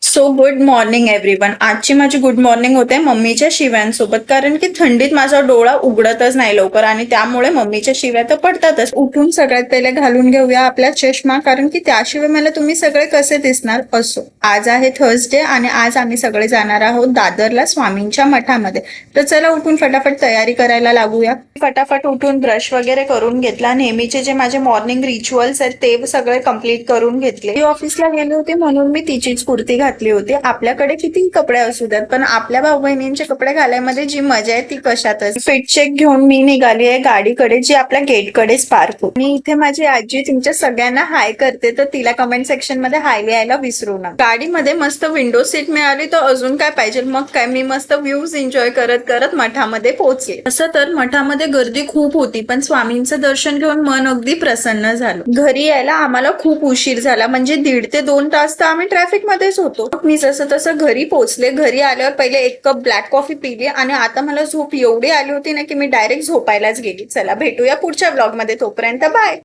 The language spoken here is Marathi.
So good morning everyone. आजची माझी गुड मॉर्निंग होते मम्मीच्या शिव्यांसोबत, कारण की थंडीत माझा डोळा उघडतच नाही लवकर आणि त्यामुळे मम्मीच्या शिव्या तर पडतातच. उठून सगळ्यात पहिले घालून घेऊया आपला चष्मा, कारण की त्याशिवाय मला तुम्ही सगळे कसे दिसणार. असो, आज आहे थर्सडे आणि आज आम्ही सगळे जाणार आहोत दादरला स्वामींच्या मठामध्ये. तर चला उठून फटाफट तयारी करायला लागूया. फटाफट उठून ब्रश वगैरे करून घेतला. नेहमीचे जे माझे मॉर्निंग रिच्युअल्स आहेत ते सगळे कम्प्लीट करून घेतले. ती ऑफिसला गेले होते म्हणून मी तिचीच कुर्ती घातली होती. आपल्याकडे किती कपडे असू द्यात, पण आपल्या भाऊ बहिणींचे कपडे घालायमध्ये जी मजा आहे ती कशातच. फिट चेक घेऊन मी निघाली आहे गाडीकडे, जी आपल्या गेटकडेच पार्क होती. आणि इथे माझी आजी तुमच्या सगळ्यांना हाय करते, तर तिला कमेंट सेक्शन मध्ये हाय लिहायला विसरू नका. गाडीमध्ये मस्त विंडो सीट मिळाली तर अजून काय पाहिजे. मग काय, मी मस्त व्ह्यूज एन्जॉय करत करत मठामध्ये पोहोचले. असं तर मठामध्ये गर्दी खूप होती, पण स्वामींचं दर्शन घेऊन मन अगदी प्रसन्न झालं. घरी यायला आम्हाला खूप उशीर झाला, म्हणजे 1.5 ते 2 तास तर आम्ही ट्रॅफिक मध्येच होतो. मी जसं तसं घरी पोहोचले. घरी आल्यावर पहिले 1 कप ब्लॅक कॉफी पिली आणि आता मला झोप एवढी आली होती ना की मी डायरेक्ट झोपायलाच गेली. चला भेटूया पुढच्या ब्लॉग मध्ये, तोपर्यंत बाय.